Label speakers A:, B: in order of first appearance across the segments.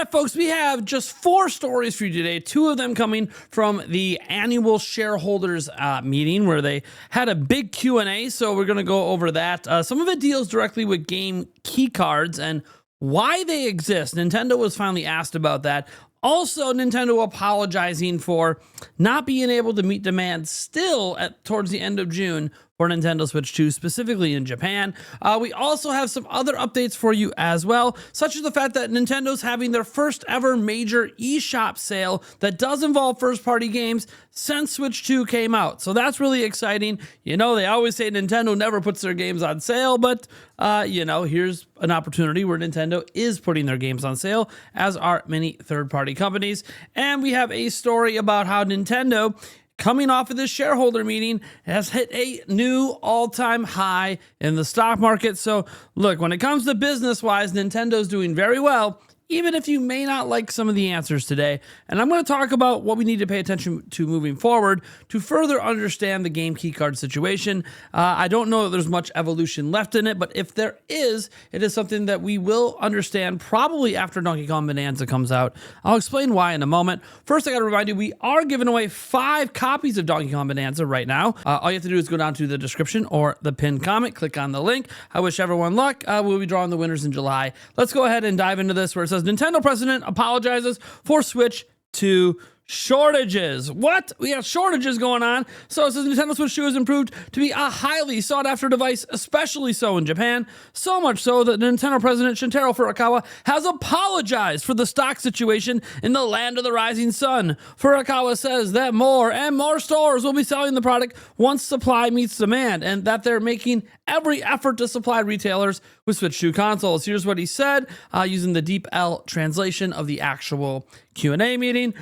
A: right, folks, we have just 4 stories for you today. 2 of them coming from the annual shareholders meeting where they had a big Q&A. So we're going to go over that. Some of it deals directly with game key cards and why they exist. Nintendo was finally asked about that. Also, Nintendo apologizing for not being able to meet demand still towards the end of June for Nintendo Switch 2, specifically in Japan. We also have some other updates for you as well, such as the fact that Nintendo's having their first ever major eShop sale that does involve first-party games since Switch 2 came out. So that's really exciting. You know, they always say Nintendo never puts their games on sale, but, here's an opportunity where Nintendo is putting their games on sale, as are many third-party companies. And we have a story about how Nintendo, coming off of this shareholder meeting, has hit a new all-time high in the stock market. So look, when it comes to business-wise, Nintendo's doing very well, even if you may not like some of the answers today. And I'm going to talk about what we need to pay attention to moving forward to further understand the game keycard situation. I don't know that there's much evolution left in it, but if there is, it is something that we will understand probably after Donkey Kong Bonanza comes out. I'll explain why in a moment. First, I got to remind you, we are giving away 5 copies of Donkey Kong Bonanza right now. All you have to do is go down to the description or the pinned comment, click on the link. I wish everyone luck. We'll be drawing the winners in July. Let's go ahead and dive into this, where it says Nintendo president apologizes for Switch 2 shortages. What? We have shortages going on. So it says Nintendo Switch 2 has improved to be a highly sought after device, especially so in Japan. So much so that Nintendo president Shintaro Furukawa has apologized for the stock situation in the land of the rising sun. Furukawa says that more and more stores will be selling the product once supply meets demand, and that they're making every effort to supply retailers with Switch 2 consoles. Here's what he said, using the Deep L translation of the actual Q&A meeting.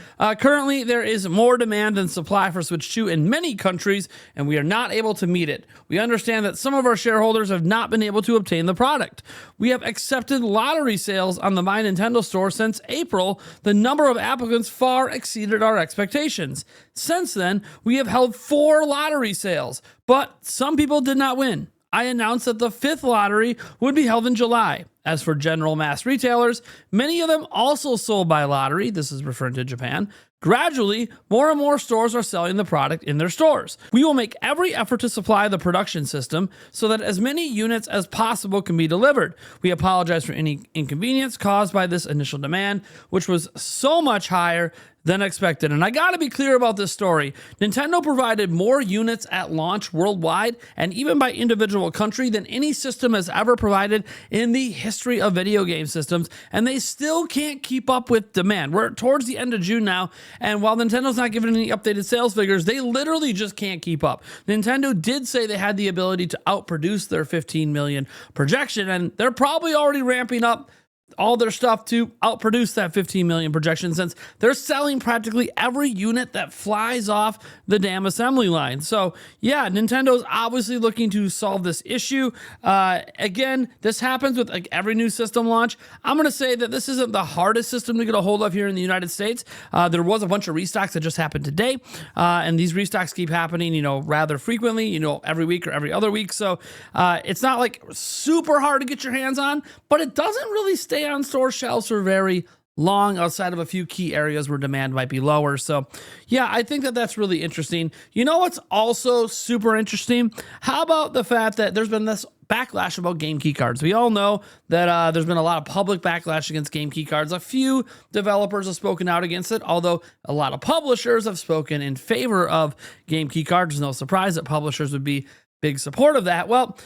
A: Currently, there is more demand than supply for Switch 2 in many countries, and we are not able to meet it. We understand that some of our shareholders have not been able to obtain the product. We have accepted lottery sales on the My Nintendo store since April. The number of applicants far exceeded our expectations. Since then, we have held 4 lottery sales, but some people did not win. I announced that the 5th lottery would be held in July. As for general mass retailers, many of them also sold by lottery. This is referring to Japan. Gradually, more and more stores are selling the product in their stores. We will make every effort to supply the production system so that as many units as possible can be delivered. We apologize for any inconvenience caused by this initial demand, which was so much higher than expected. And I gotta be clear about this story. Nintendo provided more units at launch worldwide and even by individual country than any system has ever provided in the history of video game systems, and they still can't keep up with demand. We're towards the end of June now, and while Nintendo's not giving any updated sales figures, they literally just can't keep up. Nintendo did say they had the ability to outproduce their 15 million projection, and they're probably already ramping up all their stuff to outproduce that 15 million projection, since they're selling practically every unit that flies off the damn assembly line. So yeah, Nintendo's obviously looking to solve this issue. Again, this happens with like every new system launch. I'm going to say that this isn't the hardest system to get a hold of here in the United States. There was a bunch of restocks that just happened today. And these restocks keep happening, rather frequently, every week or every other week. So it's not like super hard to get your hands on, but it doesn't really stay on store shelves for very long outside of a few key areas where demand might be lower. So yeah, I think that that's really interesting. You know what's also super interesting? How about the fact that there's been this backlash about game key cards? We all know that there's been a lot of public backlash against game key cards. A few developers have spoken out against it, although a lot of publishers have spoken in favor of game key cards. No surprise that publishers would be big support of that. Well,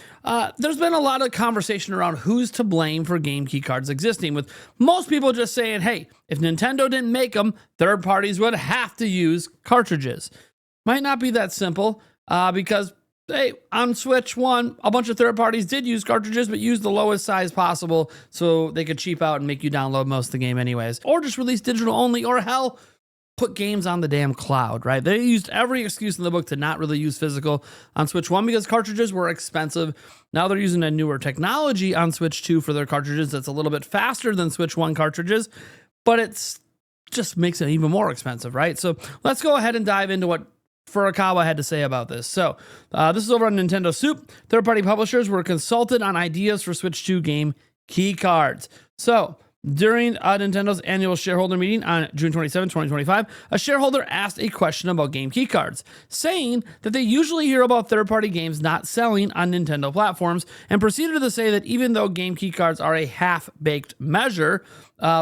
A: there's been a lot of conversation around who's to blame for game key cards existing, with most people just saying, hey, if Nintendo didn't make them, third parties would have to use cartridges. Might not be that simple, because hey, on Switch 1, a bunch of third parties did use cartridges, but used the lowest size possible so they could cheap out and make you download most of the game anyways. Or just release digital only, or hell, put games on the damn cloud, right? They used every excuse in the book to not really use physical on Switch 1 because cartridges were expensive. Now they're using a newer technology on Switch 2 for their cartridges that's a little bit faster than Switch 1 cartridges, but it's just makes it even more expensive, right? So let's go ahead and dive into what Furukawa had to say about this. So this is over on Nintendo Soup. Third-party publishers were consulted on ideas for Switch 2 game key cards. So During Nintendo's annual shareholder meeting on June 27, 2025, a shareholder asked a question about game keycards, saying that they usually hear about third-party games not selling on Nintendo platforms, and proceeded to say that even though game keycards are a half-baked measure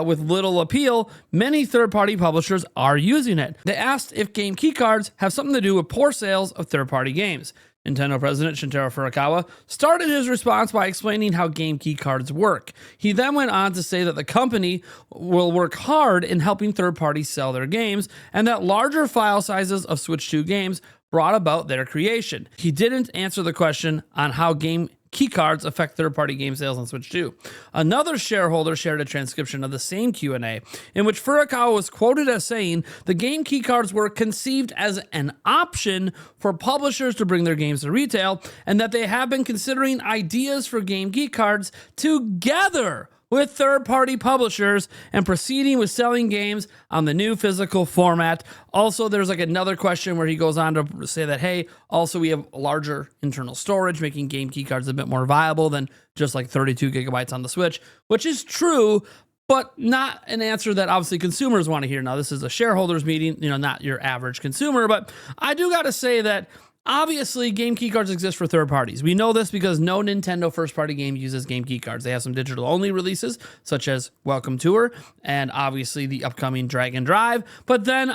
A: with little appeal, many third-party publishers are using it. They asked if game keycards have something to do with poor sales of third-party games. Nintendo president Shintaro Furukawa started his response by explaining how game key cards work. He then went on to say that the company will work hard in helping third parties sell their games, and that larger file sizes of Switch 2 games brought about their creation. He didn't answer the question on how game keycards affect third-party game sales on Switch 2. Another shareholder shared a transcription of the same Q&A, in which Furukawa was quoted as saying the game keycards were conceived as an option for publishers to bring their games to retail, and that they have been considering ideas for game keycards together with third-party publishers and proceeding with selling games on the new physical format. Also, there's like another question where he goes on to say that, hey, also we have larger internal storage, making game keycards a bit more viable than just like 32 gigabytes on the Switch, which is true, but not an answer that obviously consumers want to hear. Now, this is a shareholders meeting, not your average consumer, but I do got to say that obviously, game keycards exist for third parties. We know this because no Nintendo first-party game uses game keycards. They have some digital-only releases, such as Welcome Tour, and obviously the upcoming Dragon Drive. But then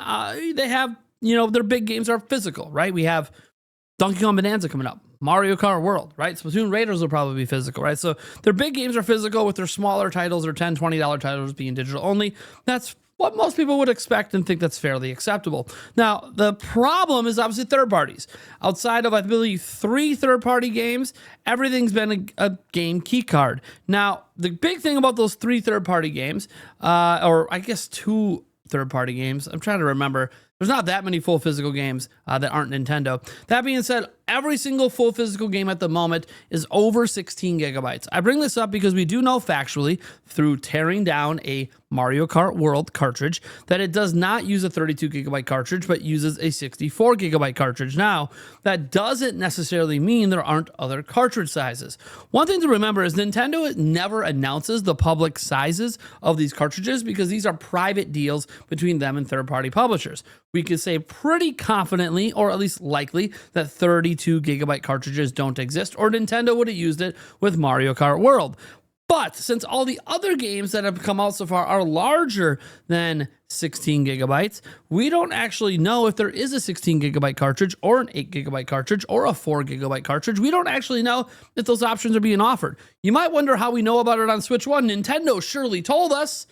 A: they have, their big games are physical, right? We have Donkey Kong Bonanza coming up, Mario Kart World, right? Splatoon Raiders will probably be physical, right? So their big games are physical, with their smaller titles or $10, $20 titles being digital-only. That's what most people would expect and think that's fairly acceptable. Now, the problem is obviously third parties. Outside of, I believe, 3 third-party games, everything's been a game key card. Now, the big thing about those 3 third-party games, or I guess 2 third-party games, I'm trying to remember. There's not that many full physical games that aren't Nintendo. That being said, every single full physical game at the moment is over 16 gigabytes. I bring this up because we do know factually through tearing down a Mario Kart World cartridge that it does not use a 32 gigabyte cartridge, but uses a 64 gigabyte cartridge. Now, that doesn't necessarily mean there aren't other cartridge sizes. One thing to remember is Nintendo never announces the public sizes of these cartridges because these are private deals between them and third-party publishers. We could say pretty confidently, or at least likely, that 32 gigabyte cartridges don't exist, or Nintendo would have used it with Mario Kart World. But since all the other games that have come out so far are larger than 16 gigabytes, we don't actually know if there is a 16 gigabyte cartridge or an 8 gigabyte cartridge or a 4 gigabyte cartridge. We don't actually know if those options are being offered. You might wonder how we know about it on Switch 1. Nintendo surely told us.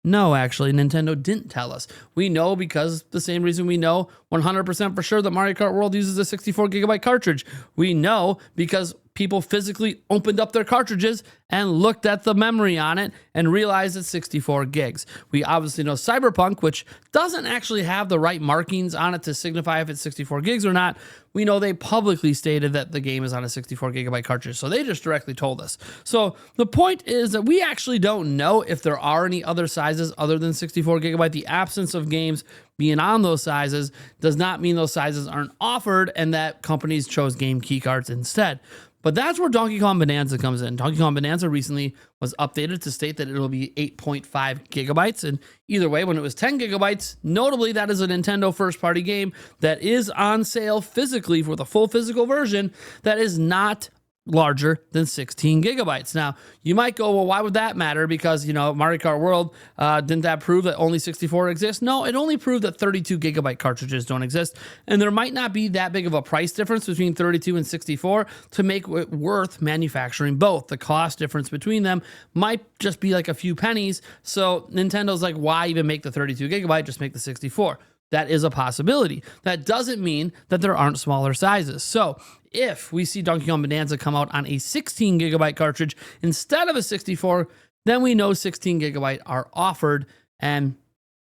A: No, actually, Nintendo didn't tell us. We know because the same reason we know 100% for sure that Mario Kart World uses a 64 gigabyte cartridge. We know because people physically opened up their cartridges and looked at the memory on it and realized it's 64 gigs. We obviously know Cyberpunk, which doesn't actually have the right markings on it to signify if it's 64 gigs or not. We know they publicly stated that the game is on a 64 gigabyte cartridge, so they just directly told us. So the point is that we actually don't know if there are any other sizes other than 64 gigabyte. The absence of games being on those sizes does not mean those sizes aren't offered and that companies chose game keycards instead. But that's where Donkey Kong Bonanza comes in. Donkey Kong Bonanza recently was updated to state that it'll be 8.5 gigabytes. And either way, when it was 10 gigabytes, notably that is a Nintendo first-party game that is on sale physically for the full physical version that is not larger than 16 gigabytes. Now, you might go, well, why would that matter? Because, Mario Kart World, didn't that prove that only 64 exists? No, it only proved that 32 gigabyte cartridges don't exist. And there might not be that big of a price difference between 32 and 64 to make it worth manufacturing both. The cost difference between them might just be like a few pennies. So Nintendo's like, why even make the 32 gigabyte? Just make the 64. That is a possibility. That doesn't mean that there aren't smaller sizes. So if we see Donkey Kong Bonanza come out on a 16 gigabyte cartridge instead of a 64, then we know 16 gigabyte are offered, and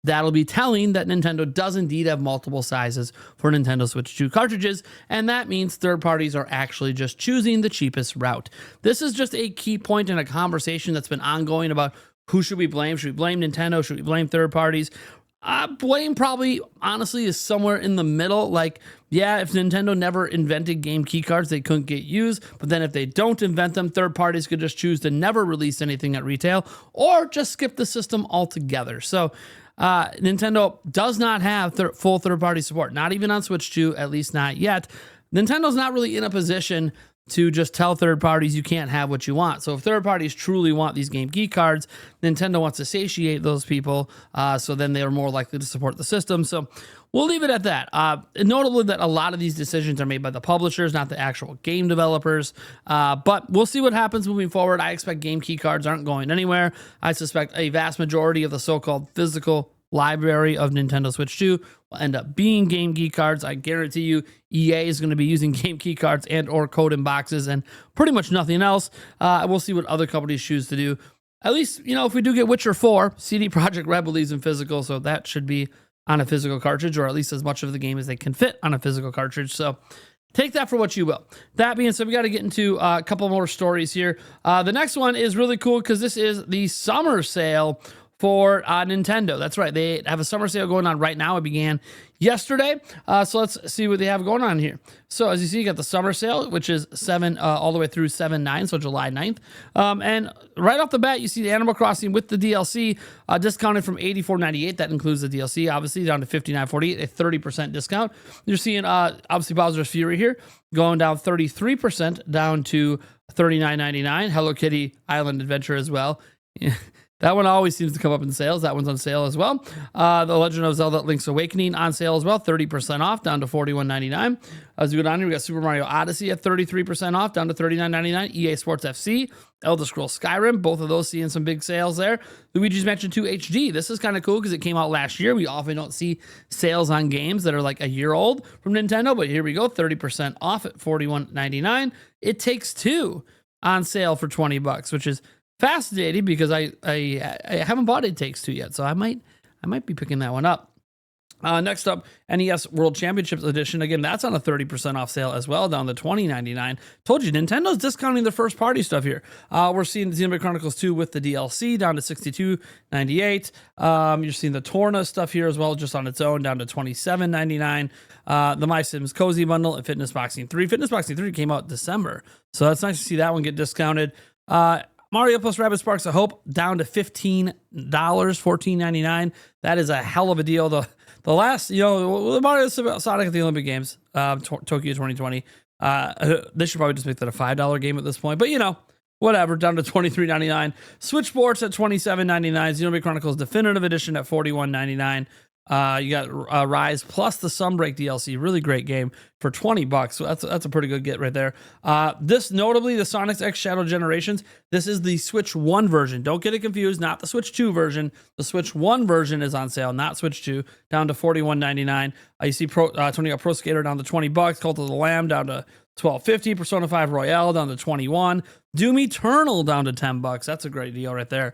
A: that'll be telling that Nintendo does indeed have multiple sizes for Nintendo Switch 2 cartridges, and that means third parties are actually just choosing the cheapest route. This is just a key point in a conversation that's been ongoing about who should we blame? Should we blame Nintendo? Should we blame third parties? Blame probably honestly is somewhere in the middle. Like, yeah, if Nintendo never invented game key cards, they couldn't get used. But then if they don't invent them, third parties could just choose to never release anything at retail or just skip the system altogether. So Nintendo does not have full third-party support, not even on Switch 2, at least not yet. Nintendo's not really in a position to just tell third parties you can't have what you want. So if third parties truly want these game key cards, Nintendo wants to satiate those people, so then they're more likely to support the system. So we'll leave it at that. Notably that a lot of these decisions are made by the publishers, not the actual game developers. But we'll see what happens moving forward. I expect game key cards aren't going anywhere. I suspect a vast majority of the so-called physical library of Nintendo Switch 2 will end up being game key cards. I guarantee you EA is going to be using game key cards and or code in boxes and pretty much nothing else. We'll see what other companies choose to do. At least, if we do get Witcher 4, CD Projekt Red believes in physical, so that should be on a physical cartridge, or at least as much of the game as they can fit on a physical cartridge. So take that for what you will. That being said, we got to get into a couple more stories here. The next one is really cool because this is the summer sale for Nintendo. That's right. They have a summer sale going on right now. It began yesterday. So let's see what they have going on here. So as you see, you got the summer sale, which is all the way through 7/9, so July 9th. And right off the bat, you see the Animal Crossing with the DLC discounted from $84.98. That includes the DLC, obviously, down to $59.48, a 30% discount. You're seeing, obviously, Bowser's Fury here going down 33%, down to $39.99. Hello Kitty Island Adventure as well. That one always seems to come up in sales. That one's on sale as well. The Legend of Zelda Link's Awakening on sale as well, 30% off, down to $41.99. As we go down here, we got Super Mario Odyssey at 33% off, down to $39.99. EA Sports FC, Elder Scrolls Skyrim, both of those seeing some big sales there. Luigi's Mansion 2 HD. This is kind of cool because it came out last year. We often don't see sales on games that are like a year old from Nintendo, but here we go, 30% off at $41.99. It Takes Two on sale for $20, which is fascinating because I haven't bought It Takes Two yet, so I might be picking that one up. Next up, NES World Championships Edition. Again, that's on a 30% off sale as well, down to $20.99. Told you, Nintendo's discounting their first party stuff here. We're seeing Xenoblade Chronicles 2 with the DLC down to $62.98. You're seeing the Torna stuff here as well, just on its own, down to $27.99. The My Sims Cozy Bundle and Fitness Boxing 3. Fitness Boxing 3 came out in December, so it's nice to see that one get discounted. Mario plus Rabbids Sparks of Hope down to $15, $14.99. That is a hell of a deal. The last, Mario Sonic at the Olympic Games, Tokyo 2020. They should probably just make that a $5 game at this point, but whatever, down to $23.99. Switch Sports at $27.99. Xenoblade Chronicles Definitive Edition at $41.99. You got Rise plus the Sunbreak DLC, really great game for $20. So that's a pretty good get right there. This notably, the Sonic X Shadow Generations. This is the Switch 1 version. Don't get it confused. Not the Switch 2 version. The Switch 1 version is on sale, not Switch 2. Down to $41.99. You see Tony Hawk Pro Skater down to $20. Cult of the Lamb down to $12.50. Persona 5 Royale down to $21. Doom Eternal down to $10. That's a great deal right there.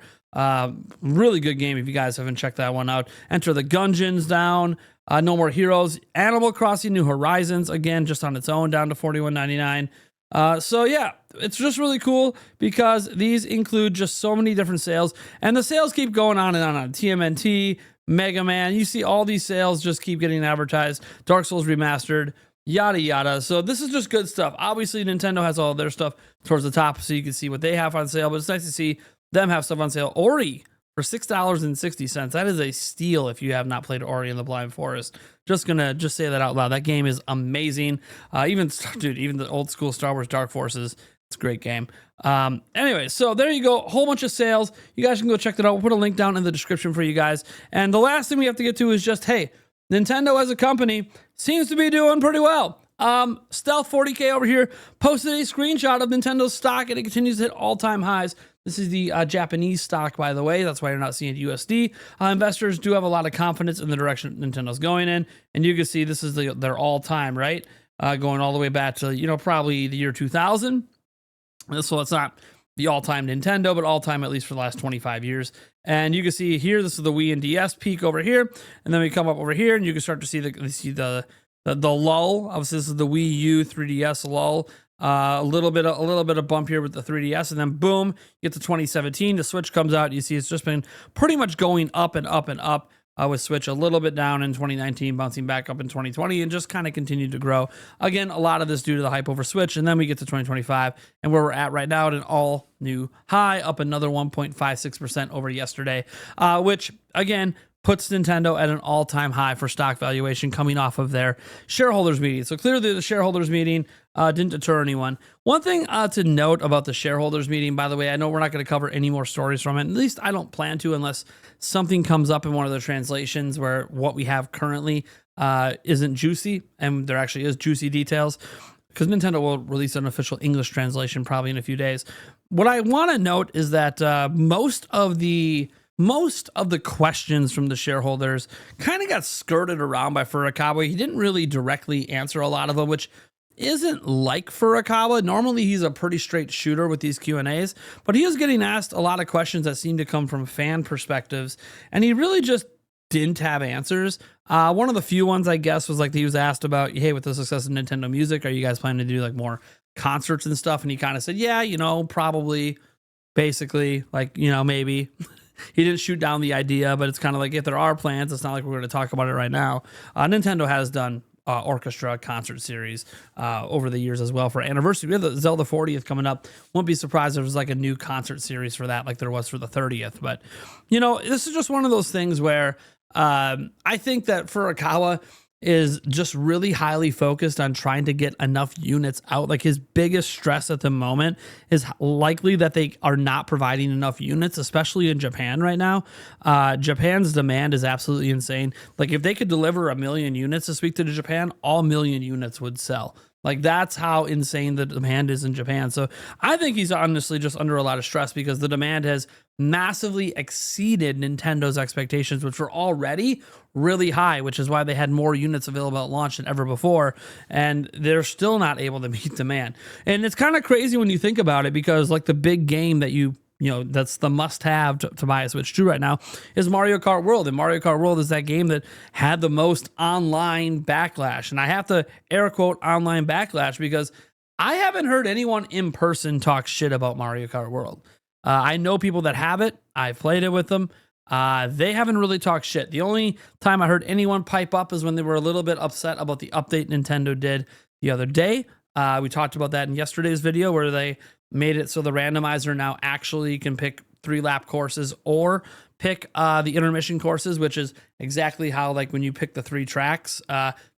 A: Really good game if you guys haven't checked that one out. Enter the Gungeons down. No More Heroes. Animal Crossing New Horizons, again, just on its own, down to $41.99. So yeah, it's just really cool because these include just so many different sales, and the sales keep going on and on. TMNT, Mega Man, you see all these sales just keep getting advertised. Dark Souls Remastered, yada yada. So this is just good stuff. Obviously, Nintendo has all of their stuff towards the top, so you can see what they have on sale, but it's nice to see them have stuff on sale. Ori for $6.60. That is a steal if you have not played Ori and the Blind Forest. Just say that out loud. That game is amazing. Even the old school Star Wars Dark Forces, it's a great game. Anyway, so there you go. A whole bunch of sales. You guys can go check that out. We'll put a link down in the description for you guys. And the last thing we have to get to is just, hey, Nintendo as a company seems to be doing pretty well. Stealth 40K over here posted a screenshot of Nintendo's stock, and it continues to hit all-time highs. This is the Japanese stock, by the way. That's why you're not seeing USD. Investors do have a lot of confidence in the direction Nintendo's going in, and you can see this is their all-time, right? Going all the way back to, probably the year 2000. So it's not the all-time Nintendo, but all-time at least for the last 25 years. And you can see here, this is the Wii and DS peak over here, and then we come up over here, and you can start to see the lull. Obviously, this is the Wii U 3DS lull. A little bit of bump here with the 3DS, and then boom, you get to 2017. The Switch comes out. You see, it's just been pretty much going up and up and up. with Switch a little bit down in 2019, bouncing back up in 2020, and just kind of continued to grow. Again, a lot of this due to the hype over Switch, and then we get to 2025, and where we're at right now at an all-new high, up another 1.56% over yesterday, which, again, puts Nintendo at an all-time high for stock valuation coming off of their shareholders meeting. So clearly the shareholders meeting didn't deter anyone. One thing to note about the shareholders meeting, by the way, I know we're not going to cover any more stories from it. At least I don't plan to, unless something comes up in one of the translations where what we have currently isn't juicy, and there actually is juicy details, because Nintendo will release an official English translation probably in a few days. What I want to note is that most of the questions from the shareholders kind of got skirted around by Furukawa. He didn't really directly answer a lot of them, which isn't like Furukawa. Normally, he's a pretty straight shooter with these Q&As, but he was getting asked a lot of questions that seemed to come from fan perspectives, and he really just didn't have answers. One of the few ones, I guess, was like he was asked about, hey, with the success of Nintendo Music, are you guys planning to do like more concerts and stuff? And he kind of said, yeah, probably, basically, like, maybe. He didn't shoot down the idea, but it's kind of like if there are plans, it's not like we're going to talk about it right now. Nintendo has done orchestra concert series over the years as well for anniversary. We have the Zelda 40th coming up. Won't be surprised if there's like a new concert series for that, like there was for the 30th. But, this is just one of those things where I think that Furukawa is just really highly focused on trying to get enough units out. Like his biggest stress at the moment is likely that they are not providing enough units, especially in Japan right now. Japan's demand is absolutely insane. Like if they could deliver 1 million units this week to Japan, all 1 million units would sell. Like that's how insane the demand is in Japan. So I think he's honestly just under a lot of stress because the demand has massively exceeded Nintendo's expectations, which were already really high, which is why they had more units available at launch than ever before. And they're still not able to meet demand. And it's kind of crazy when you think about it, because like the big game that that's the must-have to buy a Switch 2 right now is Mario Kart World. And Mario Kart World is that game that had the most online backlash. And I have to air quote online backlash because I haven't heard anyone in person talk shit about Mario Kart World. I know people that have it. I've played it with them. They haven't really talked shit. The only time I heard anyone pipe up is when they were a little bit upset about the update Nintendo did the other day. We talked about that in yesterday's video where they made it so the randomizer now actually can pick 3-lap courses or pick the intermission courses, which is exactly how, like, when you pick the 3 tracks,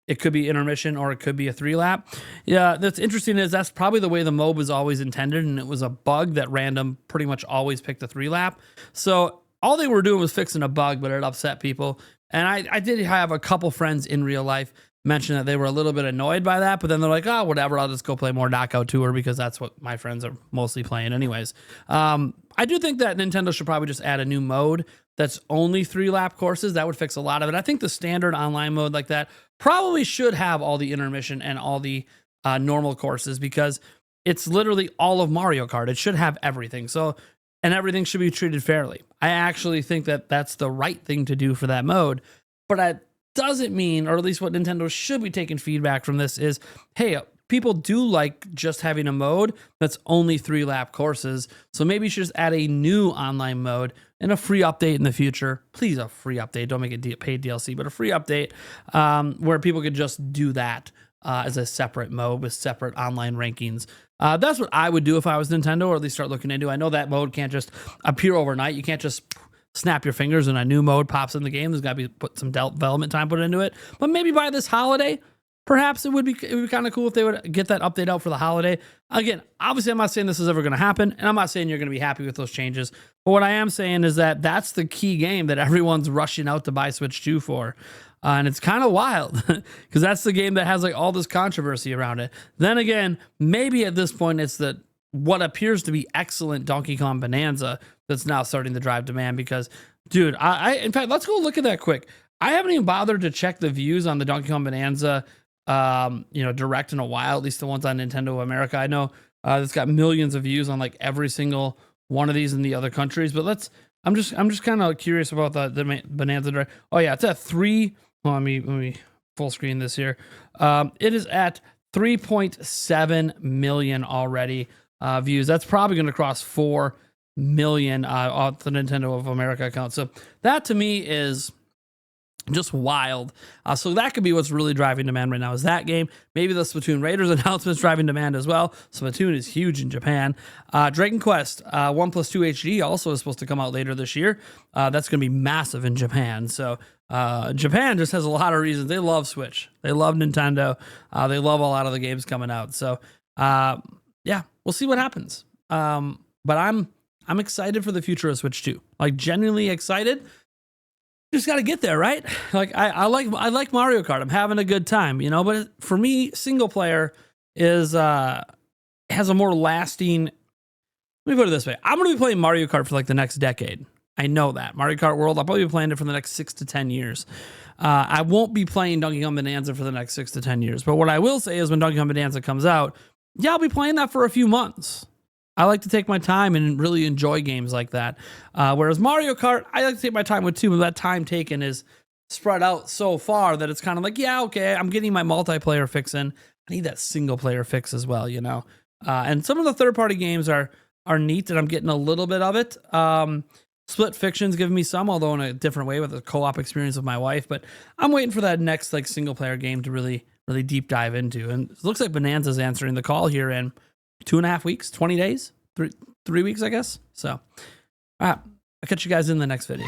A: it could be intermission or it could be a 3-lap. Yeah, that's interesting is that's probably the way the mode was always intended, and it was a bug that random pretty much always picked the 3-lap. So all they were doing was fixing a bug, but it upset people. And I did have a couple friends in real life mention that they were a little bit annoyed by that, but then they're like, oh, whatever, I'll just go play more Knockout Tour because that's what my friends are mostly playing anyways. I do think that Nintendo should probably just add a new mode that's only 3-lap courses. That would fix a lot of it. I think the standard online mode like that probably should have all the intermission and all the normal courses because it's literally all of Mario Kart. It should have everything. So, and everything should be treated fairly. I actually think that that's the right thing to do for that mode, but I doesn't mean, or at least what Nintendo should be taking feedback from this is, hey, people do like just having a mode that's only 3-lap courses. So maybe you should just add a new online mode and a free update in the future. Please, a free update. Don't make it paid DLC, but a free update where people could just do that as a separate mode with separate online rankings. That's what I would do if I was Nintendo, or at least start looking into. I know that mode can't just appear overnight. You can't just snap your fingers and a new mode pops in the game. There's got to be put some development time put into it. But maybe by this holiday, perhaps it would be kind of cool if they would get that update out for the holiday. Again, obviously, I'm not saying this is ever going to happen, and I'm not saying you're going to be happy with those changes. But what I am saying is that that's the key game that everyone's rushing out to buy Switch 2 for. And it's kind of wild because that's the game that has like all this controversy around it. Then again, maybe at this point, it's that what appears to be excellent Donkey Kong Bonanza that's now starting to drive demand because, dude, in fact, let's go look at that quick. I haven't even bothered to check the views on the Donkey Kong Bonanza, direct in a while, at least the ones on Nintendo of America. I know it's got millions of views on like every single one of these in the other countries, but I'm just kind of curious about the Bonanza direct. Oh yeah, it's at 3. Well, let me full screen this here. It is at 3.7 million already views. That's probably going to cross 4 million off the Nintendo of America account. So that to me is Just wild. So that could be what's really driving demand right now is that game. Maybe the Splatoon Raiders announcement's driving demand as well. Splatoon is huge in Japan. Dragon Quest 1+2 HD also is supposed to come out later this year. That's going to be massive in Japan. So Japan just has a lot of reasons. They love Switch. They love Nintendo. They love a lot of the games coming out. So yeah, we'll see what happens. But I'm excited for the future of Switch 2. Like genuinely excited. Just got to get there, right? Like I like Mario Kart. I'm having a good time, you know. But for me, single player is has a more lasting. Let me put it this way: I'm going to be playing Mario Kart for like the next decade. I know that Mario Kart World. I'll probably be playing it for the next 6 to 10 years. I won't be playing Donkey Kong Bonanza for the next 6 to 10 years. But what I will say is, when Donkey Kong Bonanza comes out, yeah, I'll be playing that for a few months. I like to take my time and really enjoy games like that. Whereas Mario Kart, I like to take my time with too, but that time taken is spread out so far that it's kind of like, yeah, okay, I'm getting my multiplayer fix in. I need that single player fix as well, you know? And some of the third-party games are neat, and I'm getting a little bit of it. Split Fiction's giving me some, although in a different way with a co-op experience with my wife. But I'm waiting for that next like single-player game to really deep dive into. And it looks like Bonanza's answering the call here in 2.5 weeks, 20 days, 3 weeks, I guess. So, all right, I'll catch you guys in the next video.